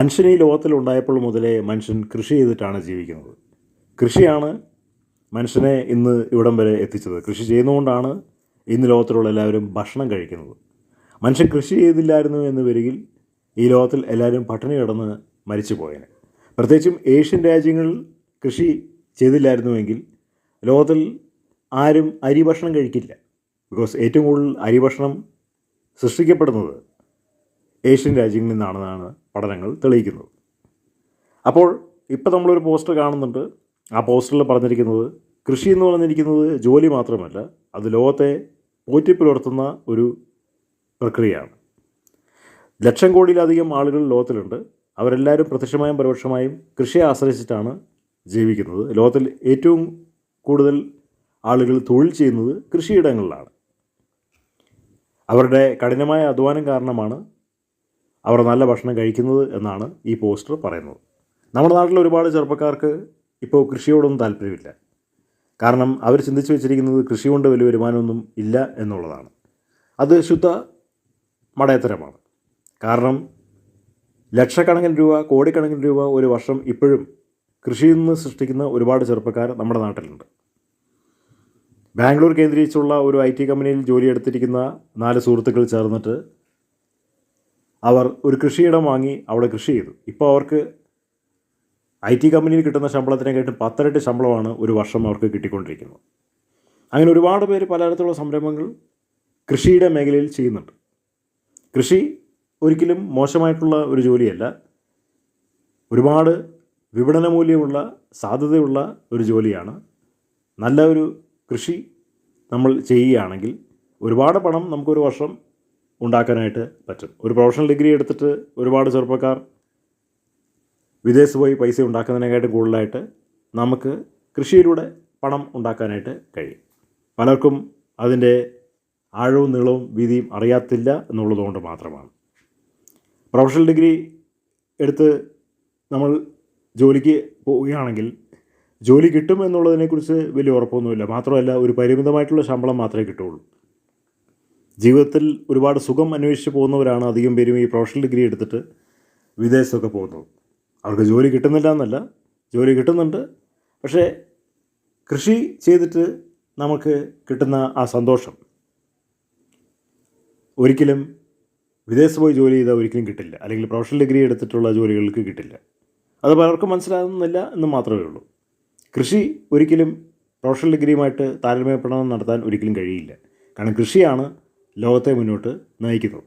മനുഷ്യൻ ഈ ലോകത്തിലുണ്ടായപ്പോൾ മുതലേ മനുഷ്യൻ കൃഷി ചെയ്തിട്ടാണ് ജീവിക്കുന്നത്. കൃഷിയാണ് മനുഷ്യനെ ഇന്ന് ഇവിടം വരെ എത്തിച്ചത്. കൃഷി ചെയ്യുന്നതുകൊണ്ടാണ് ഇന്ന് ലോകത്തിലുള്ള എല്ലാവരും ഭക്ഷണം കഴിക്കുന്നത്. മനുഷ്യൻ കൃഷി ചെയ്തില്ലായിരുന്നു എന്ന് വരികിൽ ഈ ലോകത്തിൽ എല്ലാവരും പട്ടിണി കിടന്ന് മരിച്ചു പോയേനെ. പ്രത്യേകിച്ചും ഏഷ്യൻ രാജ്യങ്ങളിൽ കൃഷി ചെയ്തില്ലായിരുന്നുവെങ്കിൽ ലോകത്തിൽ ആരും അരി ഭക്ഷണം കഴിക്കില്ല. ബിക്കോസ് ഏറ്റവും കൂടുതൽ അരി ഭക്ഷണം സൃഷ്ടിക്കപ്പെടുന്നത് ഏഷ്യൻ രാജ്യങ്ങളിൽ നിന്നാണെന്നാണ് പഠനങ്ങൾ തെളിയിക്കുന്നത്. അപ്പോൾ ഇപ്പോൾ നമ്മളൊരു പോസ്റ്റർ കാണുന്നുണ്ട്. ആ പോസ്റ്ററിൽ പറഞ്ഞിരിക്കുന്നത് കൃഷി എന്ന് പറഞ്ഞിരിക്കുന്നത് ജോലി മാത്രമല്ല, അത് ലോകത്തെ പോറ്റിപ്പുലർത്തുന്ന ഒരു പ്രക്രിയയാണ്. ലക്ഷം കോടിയിലധികം ആളുകൾ ലോകത്തിലുണ്ട്. അവരെല്ലാവരും പ്രത്യക്ഷമായും പരോക്ഷമായും കൃഷിയെ ആശ്രയിച്ചിട്ടാണ് ജീവിക്കുന്നത്. ലോകത്തിൽ ഏറ്റവും കൂടുതൽ ആളുകൾ തൊഴിൽ ചെയ്യുന്നത് കൃഷിയിടങ്ങളിലാണ്. അവരുടെ കഠിനമായ അധ്വാനം കാരണമാണ് അവർ നല്ല ഭക്ഷണം കഴിക്കുന്നത് എന്നാണ് ഈ പോസ്റ്റർ പറയുന്നത്. നമ്മുടെ നാട്ടിൽ ഒരുപാട് ചെറുപ്പക്കാർക്ക് ഇപ്പോൾ കൃഷിയോടൊന്നും താല്പര്യമില്ല. കാരണം അവർ ചിന്തിച്ച് വെച്ചിരിക്കുന്നത് കൃഷി കൊണ്ട് വലിയ വരുമാനമൊന്നും ഇല്ല എന്നുള്ളതാണ്. അത് ശുദ്ധ മടയത്തരമാണ്. കാരണം ലക്ഷക്കണക്കിന് രൂപ, കോടിക്കണക്കിന് രൂപ ഒരു വർഷം ഇപ്പോഴും കൃഷിയിൽ നിന്ന് സൃഷ്ടിക്കുന്ന ഒരുപാട് ചെറുപ്പക്കാർ നമ്മുടെ നാട്ടിലുണ്ട്. ബാംഗ്ലൂർ കേന്ദ്രീകരിച്ചുള്ള ഒരു IT കമ്പനിയിൽ ജോലിയെടുത്തിരിക്കുന്ന 4 സുഹൃത്തുക്കൾ ചേർന്നിട്ട് അവർ ഒരു കൃഷിയിടം വാങ്ങി അവിടെ കൃഷി ചെയ്തു. ഇപ്പോൾ അവർക്ക് IT കമ്പനിയിൽ കിട്ടുന്ന ശമ്പളത്തിനെക്കാട്ടും 10 ഇരട്ടി ശമ്പളമാണ് ഒരു വർഷം അവർക്ക് കിട്ടിക്കൊണ്ടിരിക്കുന്നത്. അങ്ങനെ ഒരുപാട് പേര് പലതരത്തിലുള്ള സംരംഭങ്ങൾ കൃഷിയുടെ മേഖലയിൽ ചെയ്യുന്നുണ്ട്. കൃഷി ഒരിക്കലും മോശമായിട്ടുള്ള ഒരു ജോലിയല്ല. ഒരുപാട് വിപണന മൂല്യമുള്ള, സാധ്യതയുള്ള ഒരു ജോലിയാണ്. നല്ല ഒരു കൃഷി നമ്മൾ ചെയ്യുകയാണെങ്കിൽ ഒരുപാട് പണം നമുക്കൊരു വർഷം ഉണ്ടാക്കാനായിട്ട് പറ്റും. ഒരു പ്രൊഫഷണൽ ഡിഗ്രി എടുത്തിട്ട് ഒരുപാട് ചെറുപ്പക്കാർ വിദേശത്ത് പോയി പൈസ ഉണ്ടാക്കുന്നതിനെക്കാട്ടും കൂടുതലായിട്ട് നമുക്ക് കൃഷിയിലൂടെ പണം ഉണ്ടാക്കാനായിട്ട് കഴിയും. പലർക്കും അതിൻ്റെ ആഴവും നീളവും വീതിയും അറിയാത്തില്ല എന്നുള്ളതുകൊണ്ട് മാത്രമാണ്. പ്രൊഫഷണൽ ഡിഗ്രി എടുത്ത് നമ്മൾ ജോലിക്ക് പോവുകയാണെങ്കിൽ ജോലി കിട്ടും എന്നുള്ളതിനെക്കുറിച്ച് വലിയ ഉറപ്പൊന്നുമില്ല. മാത്രമല്ല, ഒരു പരിമിതമായിട്ടുള്ള ശമ്പളം മാത്രമേ കിട്ടുകയുള്ളൂ. ജീവിതത്തിൽ ഒരുപാട് സുഖം അന്വേഷിച്ച് പോകുന്നവരാണ് അധികം പേരും ഈ പ്രൊഫഷണൽ ഡിഗ്രി എടുത്തിട്ട് വിദേശത്തൊക്കെ പോകുന്നത്. അവർക്ക് ജോലി കിട്ടുന്നില്ല എന്നല്ല, ജോലി കിട്ടുന്നുണ്ട്. പക്ഷേ കൃഷി ചെയ്തിട്ട് നമുക്ക് കിട്ടുന്ന ആ സന്തോഷം ഒരിക്കലും വിദേശത്ത് പോയി ജോലി ചെയ്താൽ ഒരിക്കലും കിട്ടില്ല. അല്ലെങ്കിൽ പ്രൊഫഷണൽ ഡിഗ്രി എടുത്തിട്ടുള്ള ജോലികൾക്ക് കിട്ടില്ല. അത് പലർക്കും മനസ്സിലാകുന്നില്ല എന്ന് മാത്രമേ ഉള്ളൂ. കൃഷി ഒരിക്കലും പ്രൊഫഷണൽ ഡിഗ്രിയുമായിട്ട് താരതമ്യപ്പെടണം നടത്താൻ ഒരിക്കലും കഴിയില്ല. കാരണം കൃഷിയാണ് ലോകത്തെ മുന്നോട്ട് നയിക്കുന്നത്.